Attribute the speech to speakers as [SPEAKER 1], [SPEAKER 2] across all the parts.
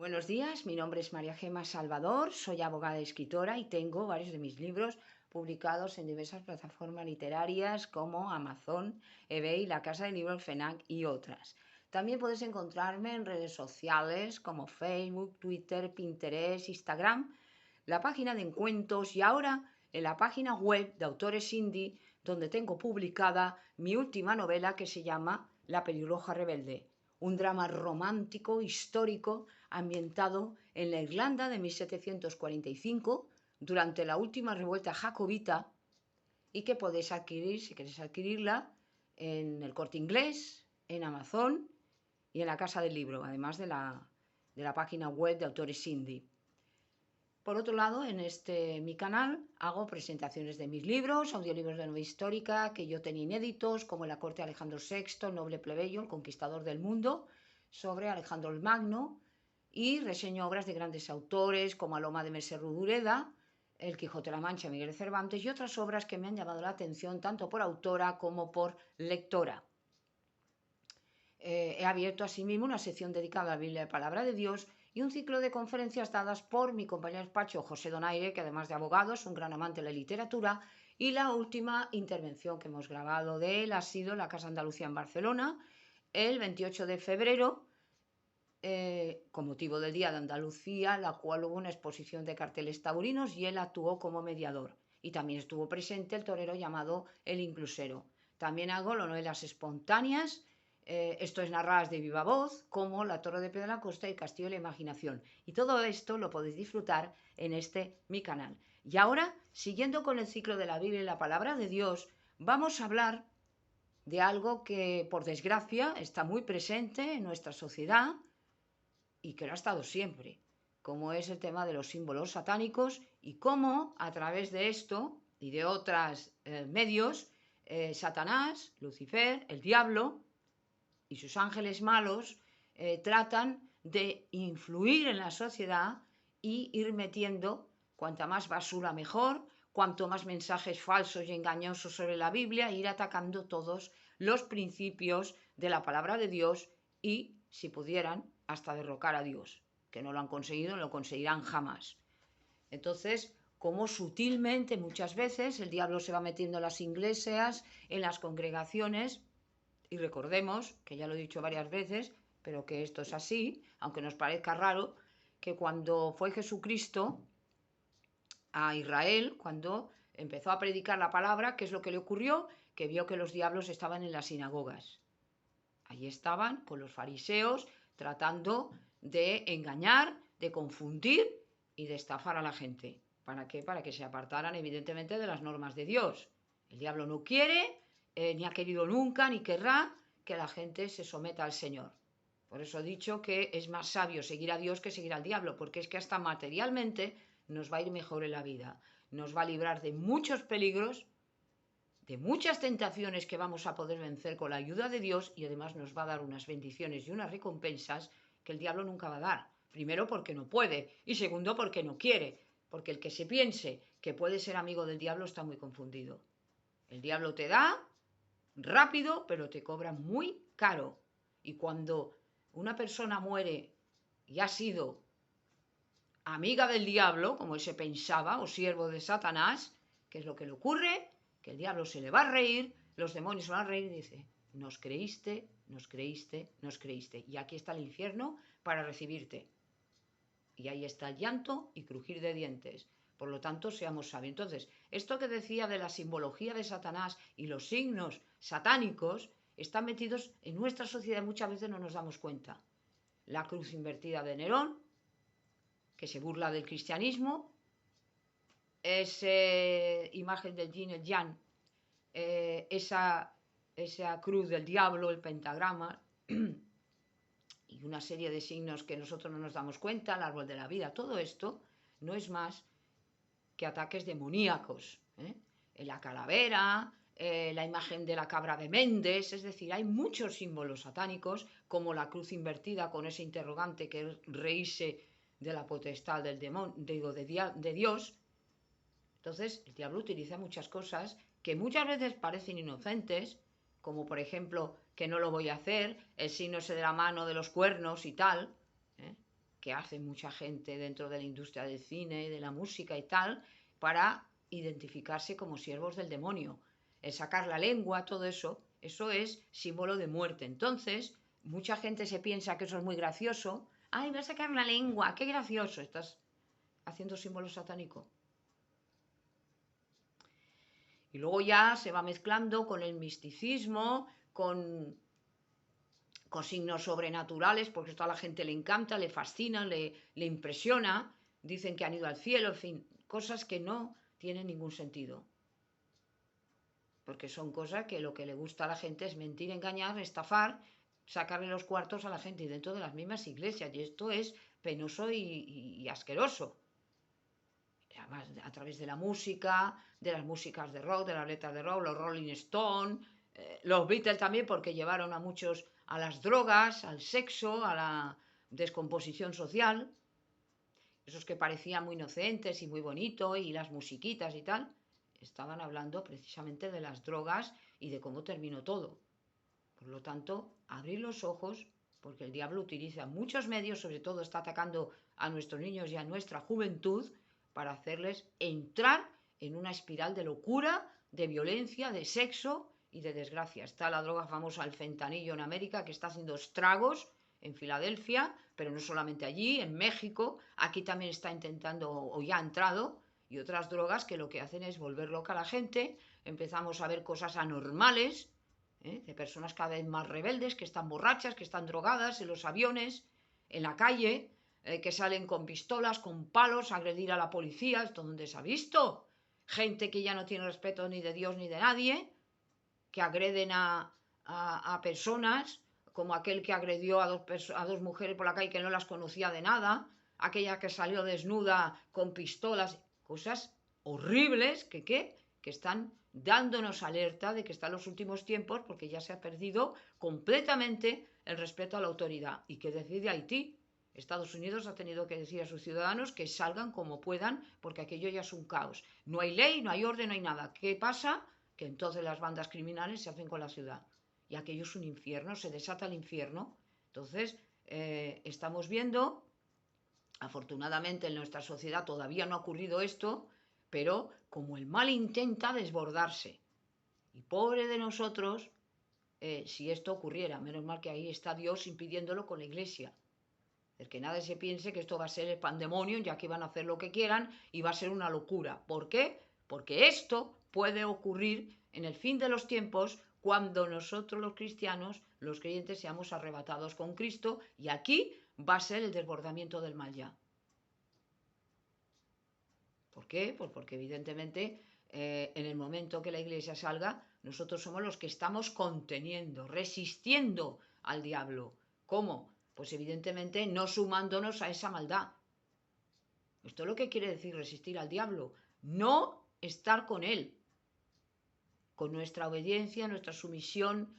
[SPEAKER 1] Buenos días, mi nombre es María Gema Salvador, soy abogada y escritora y tengo varios de mis libros publicados en diversas plataformas literarias como Amazon, eBay, La Casa del Libro, el FENAC y otras. También puedes encontrarme en redes sociales como Facebook, Twitter, Pinterest, Instagram, la página de encuentros y ahora en la página web de Autores Indie, donde tengo publicada mi última novela que se llama La pelirroja rebelde, un drama romántico histórico ambientado en la Irlanda de 1745 durante la última revuelta jacobita y que podéis adquirir, si queréis adquirirla, en el Corte Inglés, en Amazon y en la Casa del Libro, además de la página web de Autores Indie. Por otro lado, en mi canal hago presentaciones de mis libros, audiolibros de novela histórica que yo tenía inéditos, como La corte de Alejandro VI, el noble plebeyo, el conquistador del mundo, sobre Alejandro el Magno, y reseño obras de grandes autores como Aloma de Mercè Rodoreda, El Quijote de la Mancha, Miguel de Cervantes y otras obras que me han llamado la atención tanto por autora como por lectora. He abierto asimismo una sección dedicada a la Biblia de Palabra de Dios y un ciclo de conferencias dadas por mi compañero de despacho José Donaire, que además de abogado es un gran amante de la literatura, y la última intervención que hemos grabado de él ha sido en la Casa Andalucía en Barcelona, el 28 de febrero, con motivo del Día de Andalucía, la cual hubo una exposición de carteles taurinos y él actuó como mediador. Y también estuvo presente el torero llamado El Inclusero. También hago novelas espontáneas, esto es narradas de viva voz, como La Torre de Pedro de la Costa y Castillo de la Imaginación. Y todo esto lo podéis disfrutar en mi canal. Y ahora, siguiendo con el ciclo de la Biblia y la Palabra de Dios, vamos a hablar de algo que, por desgracia, está muy presente en nuestra sociedad y que lo ha estado siempre, como es el tema de los símbolos satánicos y cómo a través de esto y de otros medios, Satanás, Lucifer, el diablo y sus ángeles malos tratan de influir en la sociedad y ir metiendo cuanta más basura mejor, cuanto más mensajes falsos y engañosos sobre la Biblia, ir atacando todos los principios de la palabra de Dios y, si pudieran, hasta derrocar a Dios, que no lo han conseguido, no lo conseguirán jamás. Entonces, como sutilmente muchas veces el diablo se va metiendo en las iglesias, en las congregaciones, y recordemos, que ya lo he dicho varias veces, pero que esto es así, aunque nos parezca raro, que cuando fue Jesucristo a Israel, cuando empezó a predicar la palabra, ¿qué es lo que le ocurrió? Que vio que los diablos estaban en las sinagogas. Allí estaban con los fariseos tratando de engañar, de confundir y de estafar a la gente. ¿Para qué? Para que se apartaran evidentemente de las normas de Dios. El diablo no quiere, ni ha querido nunca, ni querrá que la gente se someta al Señor. Por eso he dicho que es más sabio seguir a Dios que seguir al diablo, porque es que hasta materialmente nos va a ir mejor en la vida. Nos va a librar de muchos peligros, de muchas tentaciones que vamos a poder vencer con la ayuda de Dios y además nos va a dar unas bendiciones y unas recompensas que el diablo nunca va a dar. Primero porque no puede y segundo porque no quiere, porque el que se piense que puede ser amigo del diablo está muy confundido. El diablo te da rápido, pero te cobra muy caro. Y cuando una persona muere y ha sido amiga del diablo, como él se pensaba, o siervo de Satanás, ¿qué es lo que le ocurre? Que el diablo se le va a reír, los demonios se van a reír y dice, nos creíste, nos creíste, nos creíste. Y aquí está el infierno para recibirte. Y ahí está el llanto y crujir de dientes. Por lo tanto, seamos sabios. Entonces, esto que decía de la simbología de Satanás y los signos satánicos están metidos en nuestra sociedad y muchas veces no nos damos cuenta. La cruz invertida de Nerón, que se burla del cristianismo, esa imagen del yin y el yang, esa cruz del diablo, el pentagrama y una serie de signos que nosotros no nos damos cuenta, el árbol de la vida, todo esto no es más que ataques demoníacos. La calavera, la imagen de la cabra de Méndez, es decir, hay muchos símbolos satánicos, como la cruz invertida con ese interrogante que es reírse de la potestad del demonio, digo, de Dios. Entonces, el diablo utiliza muchas cosas que muchas veces parecen inocentes, como por ejemplo, que no lo voy a hacer, el signo ese de la mano, de los cuernos y tal, ¿eh? que hace mucha gente dentro de la industria del cine, de la música y tal, para identificarse como siervos del demonio. El sacar la lengua, todo eso es símbolo de muerte. Entonces, mucha gente se piensa que eso es muy gracioso. ¡Ay, voy a sacar la lengua! ¡Qué gracioso! Estás haciendo símbolo satánico. Y luego ya se va mezclando con el misticismo, con signos sobrenaturales, porque esto a la gente le encanta, le fascina, le impresiona. Dicen que han ido al cielo, en fin, cosas que no tienen ningún sentido. Porque son cosas que lo que le gusta a la gente es mentir, engañar, estafar, sacarle los cuartos a la gente y dentro de las mismas iglesias. Y esto es penoso y asqueroso. Además, a través de la música, de las músicas de rock, de las letras de rock, los Rolling Stones, los Beatles también, porque llevaron a muchos a las drogas, al sexo, a la descomposición social. Esos que parecían muy inocentes y muy bonitos, y las musiquitas y tal, estaban hablando precisamente de las drogas y de cómo terminó todo. Por lo tanto, abrir los ojos, porque el diablo utiliza muchos medios, sobre todo está atacando a nuestros niños y a nuestra juventud, para hacerles entrar en una espiral de locura, de violencia, de sexo y de desgracia. Está la droga famosa, el fentanillo en América, que está haciendo estragos en Filadelfia, pero no solamente allí, en México, aquí también está intentando o ya ha entrado, y otras drogas que lo que hacen es volver loca a la gente. Empezamos a ver cosas anormales, de personas cada vez más rebeldes, que están borrachas, que están drogadas en los aviones, en la calle, que salen con pistolas, con palos, a agredir a la policía. ¿Esto dónde se ha visto? Gente que ya no tiene respeto ni de Dios ni de nadie, que agreden a personas, como aquel que agredió a dos mujeres por la calle que no las conocía de nada, aquella que salió desnuda con pistolas, cosas horribles que están dándonos alerta de que están los últimos tiempos, porque ya se ha perdido completamente el respeto a la autoridad. ¿Y qué decide Haití? Estados Unidos ha tenido que decir a sus ciudadanos que salgan como puedan, porque aquello ya es un caos. No hay ley, no hay orden, no hay nada. ¿Qué pasa? Que entonces las bandas criminales se hacen con la ciudad. Y aquello es un infierno, se desata el infierno. Entonces, estamos viendo, afortunadamente en nuestra sociedad todavía no ha ocurrido esto, pero como el mal intenta desbordarse. Y pobre de nosotros, si esto ocurriera. Menos mal que ahí está Dios impidiéndolo con la iglesia. El que nadie se piense que esto va a ser el pandemonio, ya que van a hacer lo que quieran y va a ser una locura. ¿Por qué? Porque esto puede ocurrir en el fin de los tiempos, cuando nosotros los cristianos, los creyentes, seamos arrebatados con Cristo, y aquí va a ser el desbordamiento del mal ya. ¿Por qué? Pues porque evidentemente en el momento que la iglesia salga, nosotros somos los que estamos conteniendo, resistiendo al diablo. ¿Cómo? Pues evidentemente no sumándonos a esa maldad. Esto es lo que quiere decir resistir al diablo, no estar con él, con nuestra obediencia, nuestra sumisión,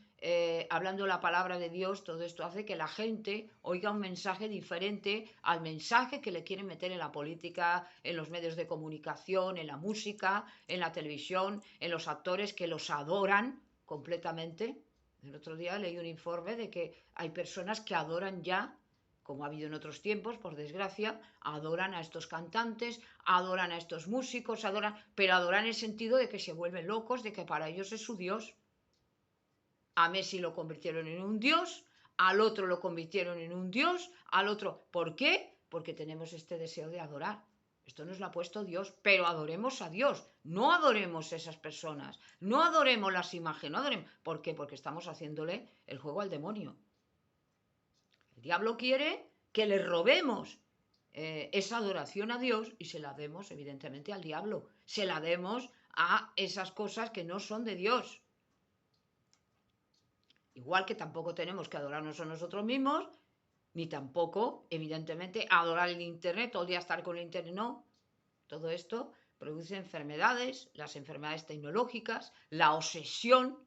[SPEAKER 1] hablando la palabra de Dios. Todo esto hace que la gente oiga un mensaje diferente al mensaje que le quieren meter en la política, en los medios de comunicación, en la música, en la televisión, en los actores que los adoran completamente. El otro día leí un informe de que hay personas que adoran ya, como ha habido en otros tiempos, por desgracia, adoran a estos cantantes, adoran a estos músicos, pero adoran en el sentido de que se vuelven locos, de que para ellos es su Dios. A Messi lo convirtieron en un Dios, al otro lo convirtieron en un Dios, al otro. ¿Por qué? Porque tenemos este deseo de adorar. Esto nos lo ha puesto Dios, pero adoremos a Dios, no adoremos a esas personas, no adoremos las imágenes, no adoremos. ¿Por qué? Porque estamos haciéndole el juego al demonio. El diablo quiere que le robemos esa adoración a Dios y se la demos evidentemente al diablo, se la demos a esas cosas que no son de Dios. Igual que tampoco tenemos que adorarnos a nosotros mismos, ni tampoco, evidentemente, adorar el Internet, todo el día estar con el Internet, no. Todo esto produce enfermedades, las enfermedades tecnológicas, la obsesión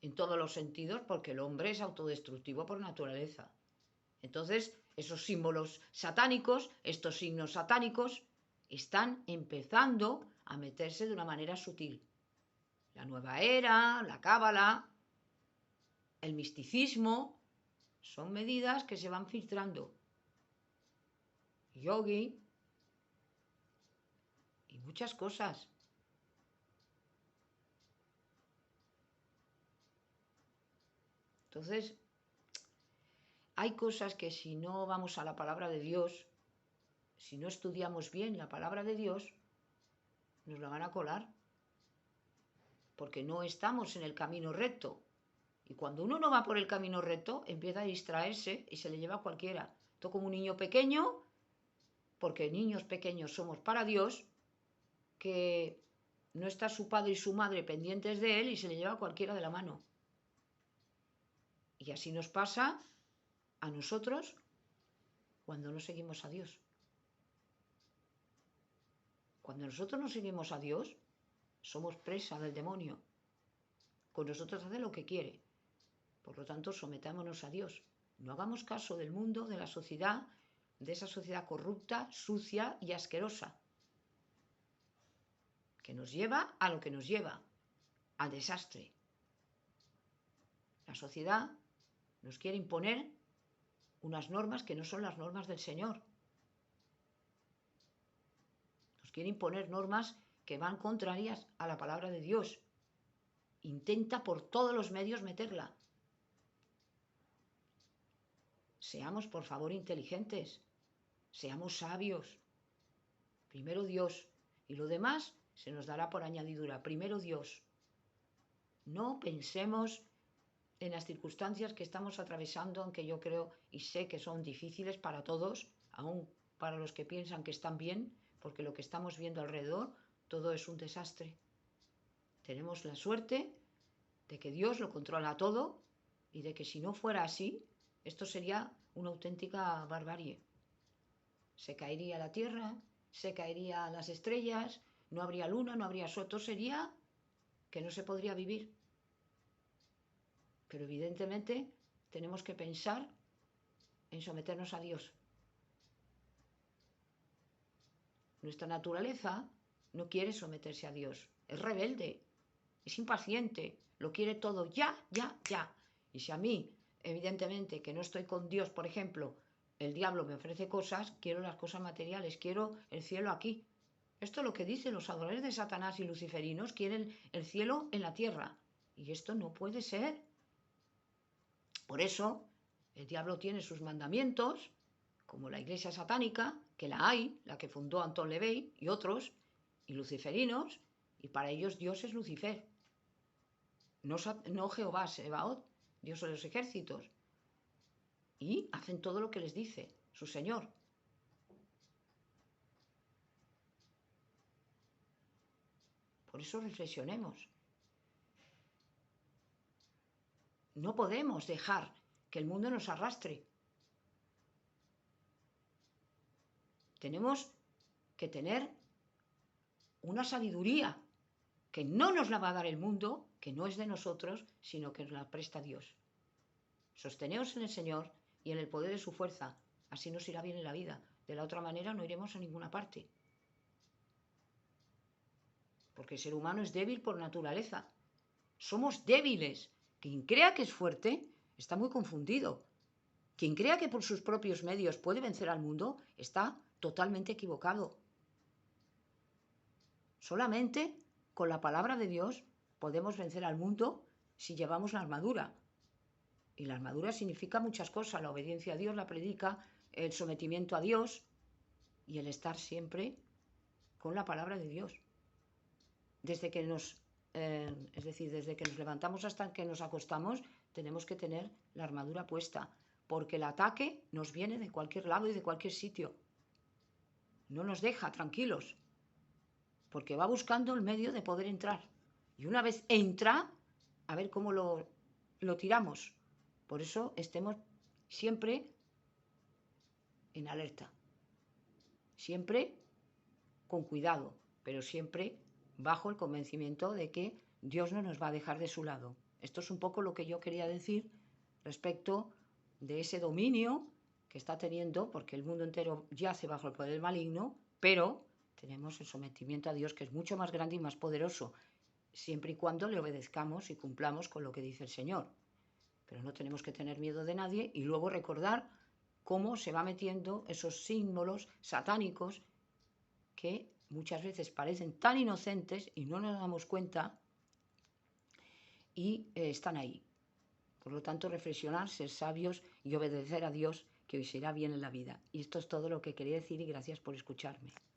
[SPEAKER 1] en todos los sentidos, porque el hombre es autodestructivo por naturaleza. Entonces, esos símbolos satánicos, estos signos satánicos, están empezando a meterse de una manera sutil. La nueva era, la cábala, el misticismo, son medidas que se van filtrando. yogi y muchas cosas. Entonces, hay cosas que si no vamos a la palabra de Dios, si no estudiamos bien la palabra de Dios, nos la van a colar, porque no estamos en el camino recto. Y cuando uno no va por el camino recto, empieza a distraerse y se le lleva a cualquiera. Esto como un niño pequeño, porque niños pequeños somos para Dios, que no está su padre y su madre pendientes de él y se le lleva a cualquiera de la mano. Y así nos pasa a nosotros cuando no seguimos a Dios. Cuando nosotros no seguimos a Dios, somos presa del demonio. Con nosotros hace lo que quiere. Por lo tanto, sometámonos a Dios. No hagamos caso del mundo, de la sociedad, de esa sociedad corrupta, sucia y asquerosa, que nos lleva a lo que nos lleva, al desastre. La sociedad nos quiere imponer unas normas que no son las normas del Señor. Nos quiere imponer normas que van contrarias a la palabra de Dios. Intenta por todos los medios meterla. Seamos, por favor, inteligentes. Seamos sabios. Primero Dios. Y lo demás se nos dará por añadidura. Primero Dios. No pensemos en las circunstancias que estamos atravesando, aunque yo creo y sé que son difíciles para todos, aún para los que piensan que están bien, porque lo que estamos viendo alrededor, todo es un desastre. Tenemos la suerte de que Dios lo controla todo y de que si no fuera así, esto sería una auténtica barbarie. Se caería la tierra, se caerían las estrellas, no habría luna, no habría sol, todo sería que no se podría vivir. Pero evidentemente tenemos que pensar en someternos a Dios. Nuestra naturaleza no quiere someterse a Dios, es rebelde, es impaciente, lo quiere todo ya, ya, ya. Y si a mí, evidentemente, que no estoy con Dios, por ejemplo, el diablo me ofrece cosas, quiero las cosas materiales, quiero el cielo aquí. Esto es lo que dicen los adoradores de Satanás y luciferinos, quieren el cielo en la tierra. Y esto no puede ser. Por eso, el diablo tiene sus mandamientos, como la iglesia satánica, que la hay, la que fundó Anton LaVey y otros, y luciferinos, y para ellos Dios es Lucifer. No Jehová Sebaot, Dios de los ejércitos. Y hacen todo lo que les dice su Señor. Por eso reflexionemos. No podemos dejar que el mundo nos arrastre. Tenemos que tener una sabiduría que no nos la va a dar el mundo, que no es de nosotros, sino que nos la presta Dios. Sosteneos en el Señor y en el poder de su fuerza, así nos irá bien en la vida. De la otra manera no iremos a ninguna parte. Porque el ser humano es débil por naturaleza. Somos débiles. Quien crea que es fuerte está muy confundido. Quien crea que por sus propios medios puede vencer al mundo está totalmente equivocado. Solamente con la palabra de Dios podemos vencer al mundo si llevamos la armadura. Y la armadura significa muchas cosas, la obediencia a Dios, la predica, el sometimiento a Dios y el estar siempre con la palabra de Dios. Desde que desde que nos levantamos hasta que nos acostamos, tenemos que tener la armadura puesta, porque el ataque nos viene de cualquier lado y de cualquier sitio. No nos deja tranquilos, porque va buscando el medio de poder entrar. Y una vez entra, a ver cómo lo tiramos. Por eso estemos siempre en alerta, siempre con cuidado, pero siempre bajo el convencimiento de que Dios no nos va a dejar de su lado. Esto es un poco lo que yo quería decir respecto de ese dominio que está teniendo, porque el mundo entero yace bajo el poder maligno, pero tenemos el sometimiento a Dios, que es mucho más grande y más poderoso, siempre y cuando le obedezcamos y cumplamos con lo que dice el Señor. Pero no tenemos que tener miedo de nadie y luego recordar cómo se va metiendo esos símbolos satánicos que muchas veces parecen tan inocentes y no nos damos cuenta y están ahí. Por lo tanto, reflexionar, ser sabios y obedecer a Dios, que os irá bien en la vida. Y esto es todo lo que quería decir y gracias por escucharme.